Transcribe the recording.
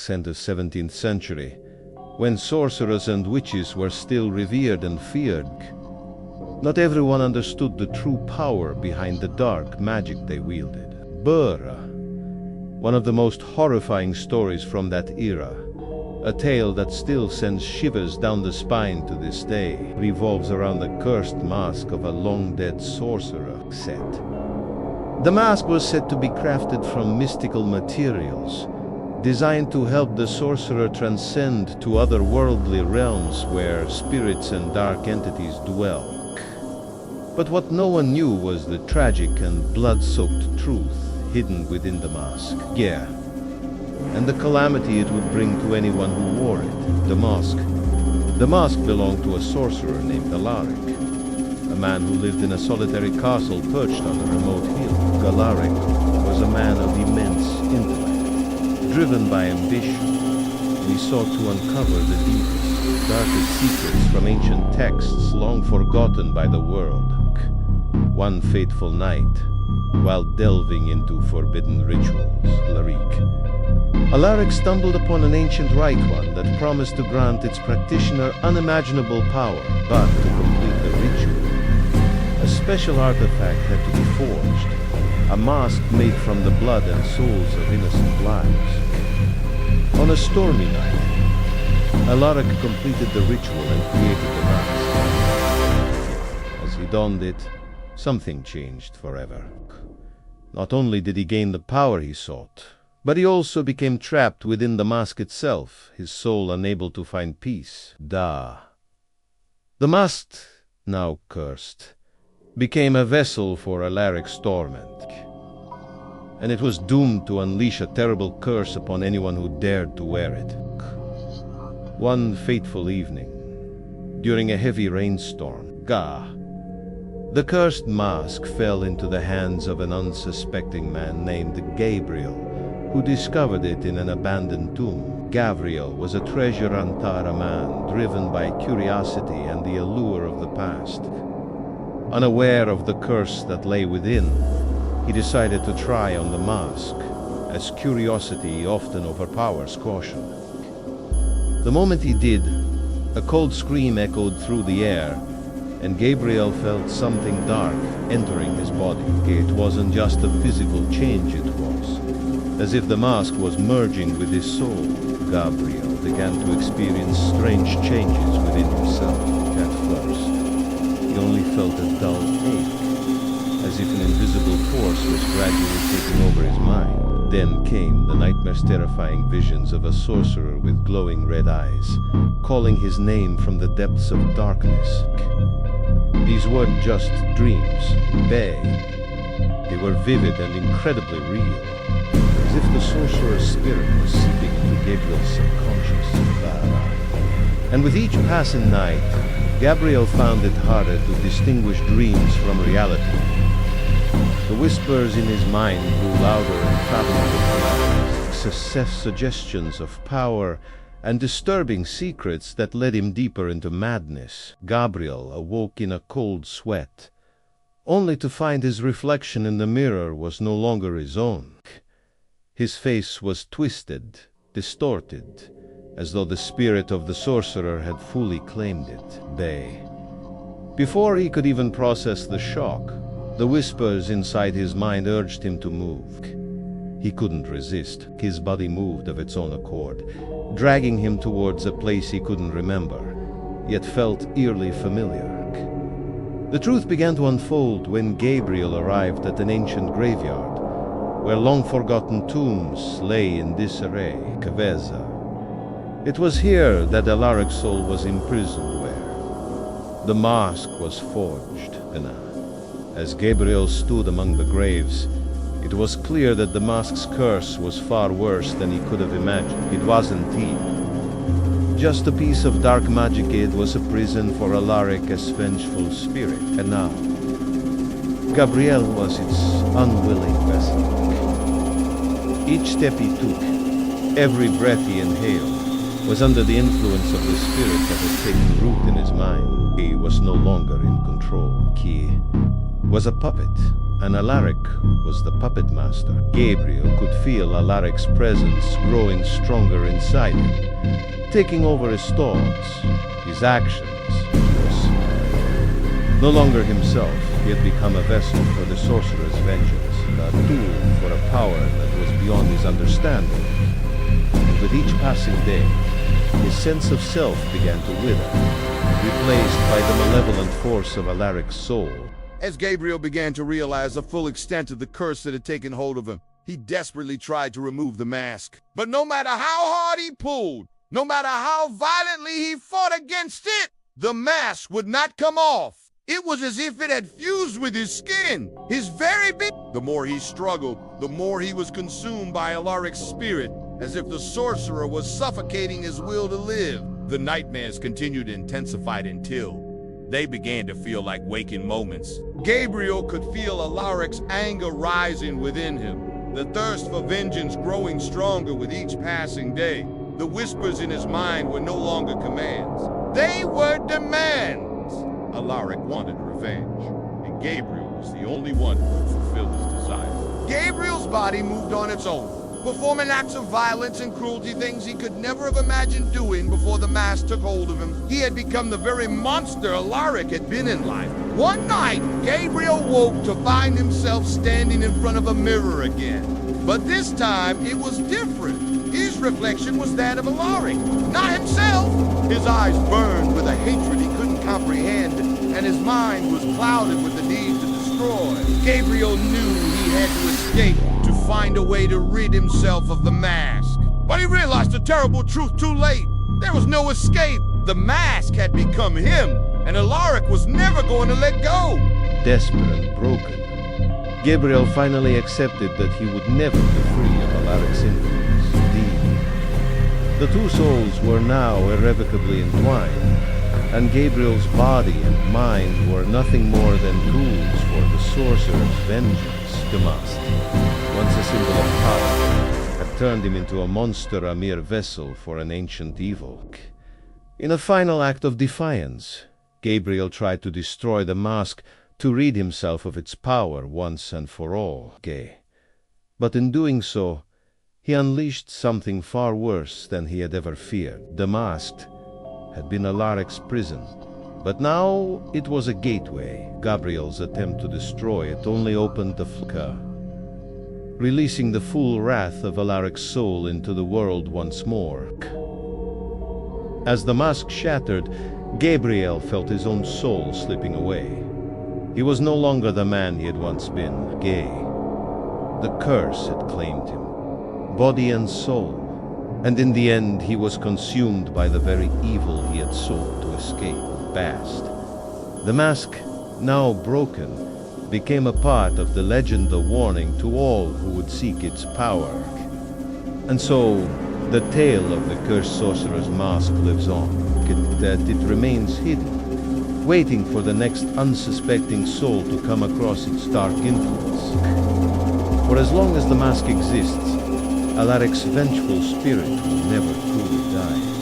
accent of 17th century, when sorcerers and witches were still revered and feared. Not everyone understood the true power behind the dark magic they wielded. Bura, one of the most horrifying stories from that era, a tale that still sends shivers down the spine to this day, revolves around the cursed mask of a long-dead sorcerer set. The mask was said to be crafted from mystical materials, designed to help the sorcerer transcend to otherworldly realms where spirits and dark entities dwell. But what no one knew was the tragic and blood-soaked truth hidden within the mask. Yeah, and the calamity it would bring to anyone who wore it. The mask. The mask belonged to a sorcerer named Alaric, a man who lived in a solitary castle perched on a remote hill. Alaric was a man of immense intellect, driven by ambition. He sought to uncover the deepest, darkest secrets from ancient texts long forgotten by the world. One fateful night, while delving into forbidden rituals, Alaric stumbled upon an ancient rite one that promised to grant its practitioner unimaginable power. But to complete the ritual, a special artifact had to be forged, a mask made from the blood and souls of innocent lives. On a stormy night, Alaric completed the ritual and created the mask. As he donned it, something changed forever. Not only did he gain the power he sought, but he also became trapped within the mask itself, his soul unable to find peace. The mask, now cursed, became a vessel for Alaric's torment, and it was doomed to unleash a terrible curse upon anyone who dared to wear it. One fateful evening, during a heavy rainstorm, the cursed mask fell into the hands of an unsuspecting man named Gabriel, who discovered it in an abandoned tomb. Gabriel was a treasure hunter man, driven by curiosity and the allure of the past. Unaware of the curse that lay within, he decided to try on the mask, as curiosity often overpowers caution. The moment he did, a cold scream echoed through the air, and Gabriel felt something dark entering his body. It wasn't just a physical change, it was as if the mask was merging with his soul. Gabriel began to experience strange changes within himself. At first, he only felt a dull ache, as if an invisible force was gradually taking over his mind. Then came the nightmare's terrifying visions of a sorcerer with glowing red eyes, calling his name from the depths of darkness. These weren't just dreams, they were vivid and incredibly real, as if the sorcerer's spirit was seeping into Gabriel's subconscious. And with each passing night, Gabriel found it harder to distinguish dreams from reality. The whispers in his mind grew louder and fathomable, suggestions of power and disturbing secrets that led him deeper into madness. Gabriel awoke in a cold sweat, only to find his reflection in the mirror was no longer his own. His face was twisted, distorted, as though the spirit of the sorcerer had fully claimed it. Before he could even process the shock, the whispers inside his mind urged him to move. He couldn't resist. His body moved of its own accord, dragging him towards a place he couldn't remember, yet felt eerily familiar. The truth began to unfold when Gabriel arrived at an ancient graveyard, where long-forgotten tombs lay in disarray. Kaveza. It was here that Alaric's soul was imprisoned, where the mask was forged. As Gabriel stood among the graves, it was clear that the mask's curse was far worse than he could have imagined. It wasn't he. Just a piece of dark magic. It was a prison for Alaric, a vengeful spirit. And now, Gabriel was its unwilling vessel. Each step he took, every breath he inhaled, was under the influence of the spirit that had taken root in his mind. He was no longer in control. He was a puppet, and Alaric was the puppet master. Gabriel could feel Alaric's presence growing stronger inside him, taking over his thoughts, his actions. No longer himself, he had become a vessel for the Sorcerer's vengeance, a tool for a power that was beyond his understanding. And with each passing day, his sense of self began to wither, replaced by the malevolent force of Alaric's soul. As Gabriel began to realize the full extent of the curse that had taken hold of him, he desperately tried to remove the mask. But no matter how hard he pulled, no matter how violently he fought against it, the mask would not come off. It was as if it had fused with his skin, his very being. The more he struggled, the more he was consumed by Alaric's spirit, as if the sorcerer was suffocating his will to live. The nightmares continued and intensified until they began to feel like waking moments. Gabriel could feel Alaric's anger rising within him, the thirst for vengeance growing stronger with each passing day. The whispers in his mind were no longer commands. They were demands. Alaric wanted revenge, and Gabriel was the only one who could fulfill his desire. Gabriel's body moved on its own, performing acts of violence and cruelty, things he could never have imagined doing before the mask took hold of him. He had become the very monster Alaric had been in life. One night, Gabriel woke to find himself standing in front of a mirror again. But this time, it was different. His reflection was that of Alaric, not himself. His eyes burned with a hatred he couldn't comprehend, and his mind was clouded with the need to destroy. Gabriel knew he had to escape, to find a way to rid himself of the mask. But he realized the terrible truth too late. There was no escape. The mask had become him, and Alaric was never going to let go. Desperate and broken, Gabriel finally accepted that he would never be free of Alaric's influence. The two souls were now irrevocably entwined, and Gabriel's body and mind were nothing more than tools for the sorcerer's vengeance. The mask, once a symbol of power, had turned him into a monster, a mere vessel for an ancient evil. In a final act of defiance, Gabriel tried to destroy the mask to rid himself of its power once and for all. But in doing so, he unleashed something far worse than he had ever feared. The mask had been Alaric's prison, but now it was a gateway. Gabriel's attempt to destroy it only opened the flicker, releasing the full wrath of Alaric's soul into the world once more. As the mask shattered, Gabriel felt his own soul slipping away. He was no longer the man he had once been. The curse had claimed him, body and soul, and in the end he was consumed by the very evil he had sought to escape past. The mask, now broken, became a part of the legend, a warning to all who would seek its power. And so, the tale of the cursed sorcerer's mask lives on, that it remains hidden, waiting for the next unsuspecting soul to come across its dark influence. For as long as the mask exists, Alaric's vengeful spirit will never truly die.